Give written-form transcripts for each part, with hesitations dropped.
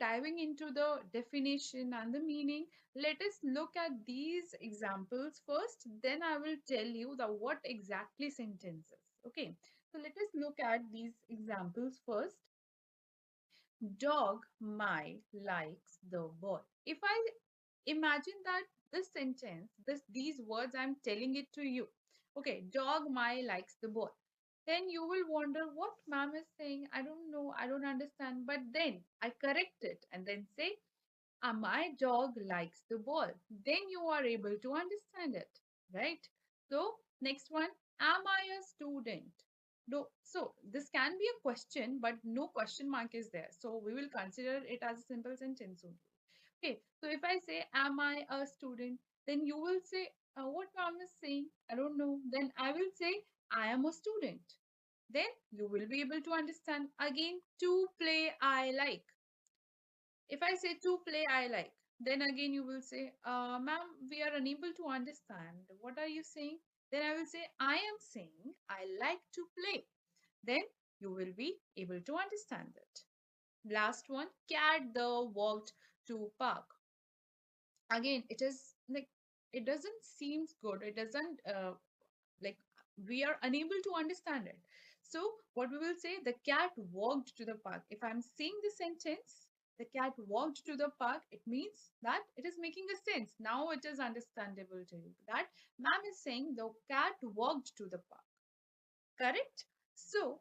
diving into the definition and the meaning, let us look at these examples first. Then I will tell you the what exactly sentences. Okay. So let us look at these examples first. Dog my likes the ball. If I imagine that this sentence, these words I'm telling it to you. Okay, dog my likes the ball. Then you will wonder what ma'am is saying. I don't know, I don't understand. But then I correct it and then say, my dog likes the ball. Then you are able to understand it, right? So, next one, am I a student? No, so this can be a question, but no question mark is there. So, we will consider it as a simple sentence only. Okay, so if I say, am I a student? Then you will say, what mom is saying? I don't know. Then I will say, I am a student. Then you will be able to understand. Again, to play I like. If I say to play I like, then again you will say, ma'am, we are unable to understand. What are you saying? Then I will say, I am saying I like to play. Then you will be able to understand it. Last one, cat the walked to park. Again, it is like, it doesn't seems good. It doesn't like, we are unable to understand it. So what we will say, the cat walked to the park. If I'm saying the sentence, the cat walked to the park, it means that it is making a sense. Now it is understandable to you that ma'am is saying the cat walked to the park. Correct? So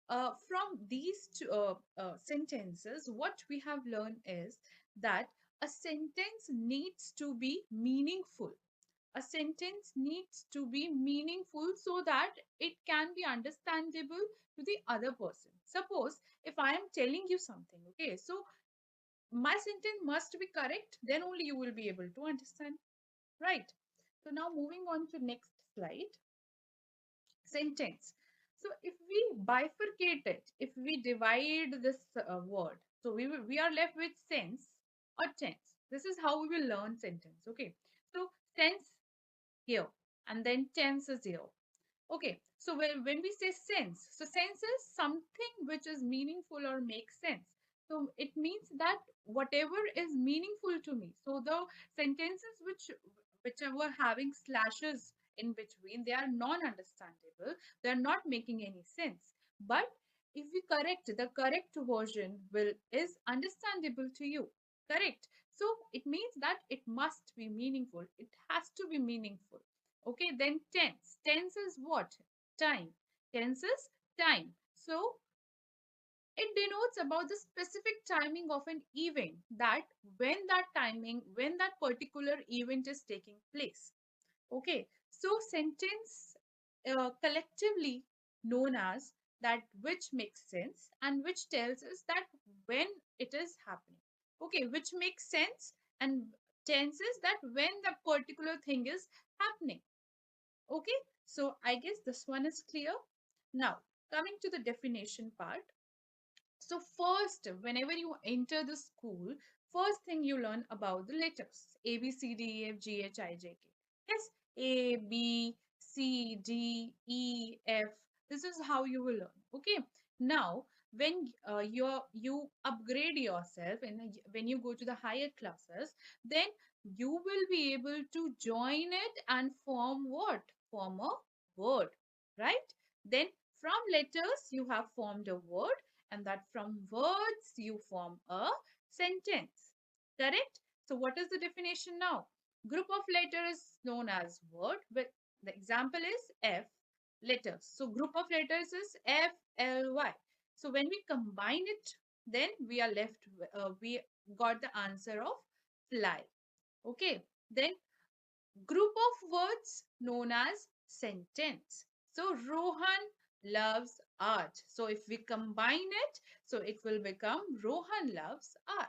from these two sentences, what we have learned is that a sentence needs to be meaningful. A sentence needs to be meaningful so that it can be understandable to the other person. Suppose if I am telling you something, okay, so my sentence must be correct, then only you will be able to understand, right? So now moving on to next slide, sentence. So if we bifurcate it, if we divide this word, so we are left with sense or tense. This is how we will learn sentence, okay? So sense here and then tense is here. Okay, so when we say sense, so sense is something which is meaningful or makes sense. So it means that whatever is meaningful to me. So the sentences which are having slashes in between, they are non-understandable. They are not making any sense. But if we correct, the correct version will is understandable to you. Correct. So it means that it must be meaningful. It has to be meaningful. Okay, then tense. Tense is what? Time. Tense is time. So it denotes about the specific timing of an event, that when that particular event is taking place. Okay, so sentence collectively known as that which makes sense and which tells us that when it is happening. Okay, which makes sense and tenses that when the particular thing is happening. Okay, so I guess this one is clear. Now, coming to the definition part. So first, whenever you enter the school, first thing you learn about the letters A, B, C, D, E, F, G, H, I, J, K. Yes, A, B, C, D, E, F. This is how you will learn. Okay. Now, when you upgrade yourself and when you go to the higher classes, then you will be able to join it and form what? Form a word, right? Then from letters you have formed a word, and that from words you form a sentence. Correct? So what is the definition now? Group of letters is known as word, but the example is F letters. So group of letters is F, L, Y. So when we combine it, then we are left, we got the answer of fly. Okay. Then group of words known as sentence. So Rohan loves art. So if we combine it, so it will become Rohan loves art.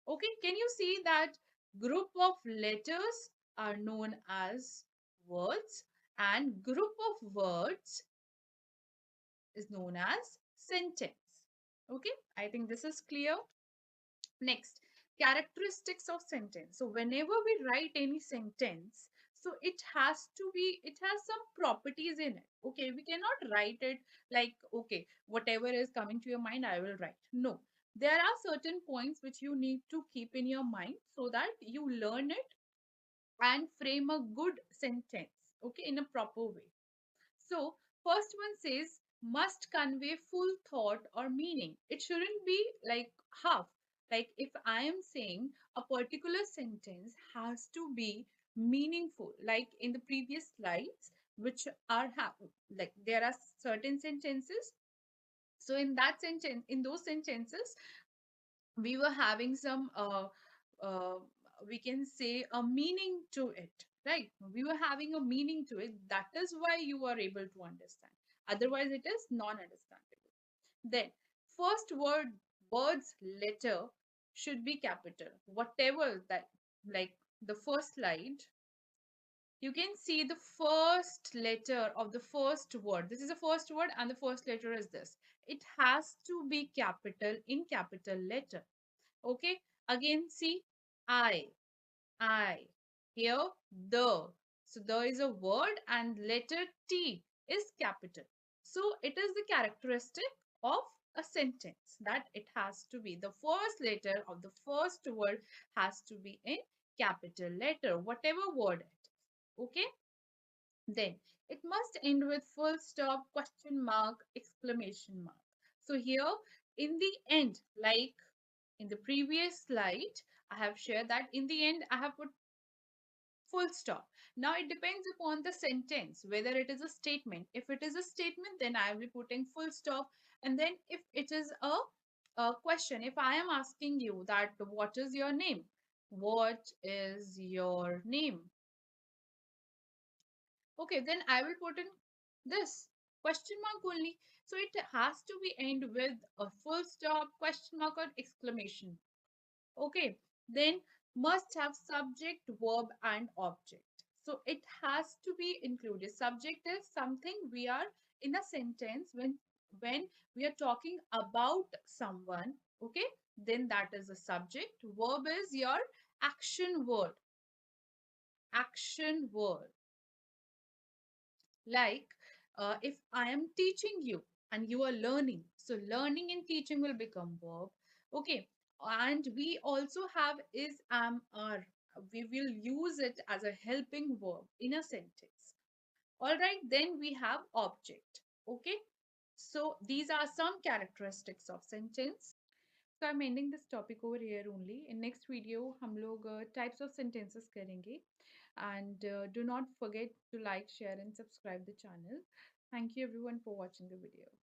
Okay, can you see that group of letters are known as words and group of words is known as sentence. Okay, I think this is clear. Next, characteristics of sentence. So whenever we write any sentence, so it has some properties in it. Okay, we cannot write it like, okay, whatever is coming to your mind, I will write. No, There are certain points which you need to keep in your mind so that you learn it and frame a good sentence, okay, in a proper way. So, first one says must convey full thought or meaning. It shouldn't be like half. Like if I am saying a particular sentence has to be meaningful, like in the previous slides, which are like there are certain sentences. So in that sentence, in those sentences, we were having some uh, we can say a meaning to it, right? We were having a meaning to it. That is why you are able to understand. Otherwise it is non-understandable. Then first words letter should be capital, whatever that, like the first slide, you can see the first letter of the first word. This is the first word and the first letter is this. It has to be capital, in capital letter. Okay, again see, I, I. Here, the. So there is a word and letter T is capital. So it is the characteristic of a sentence that it has to be. The first letter of the first word has to be in capital letter, whatever word it is. Okay. Then it must end with full stop, question mark, exclamation mark. So here in the end, like in the previous slide, I have shared that in the end, I have put full stop. Now it depends upon the sentence, whether it is a statement. If it is a statement, then I will be putting full stop. And then if it is a question, if I am asking you that what is your name? What is your name? Okay, then I will put in this question mark only. So it has to be end with a full stop, question mark, or exclamation. Okay, then must have subject, verb, and object. So it has to be included. Subject is something we are in a sentence when we are talking about someone. Okay, then that is a subject. Verb is your action word. Action word. Like if I am teaching you and you are learning, so learning and teaching will become verb. Okay, and we also have is, am, are. We will use it as a helping verb in a sentence. All right, then we have object. Okay, so these are some characteristics of sentence. So I'm ending this topic over here only. In next video हम लोग types of sentences करेंगे. And do not forget to like, share and subscribe the channel. Thank you everyone for watching the video.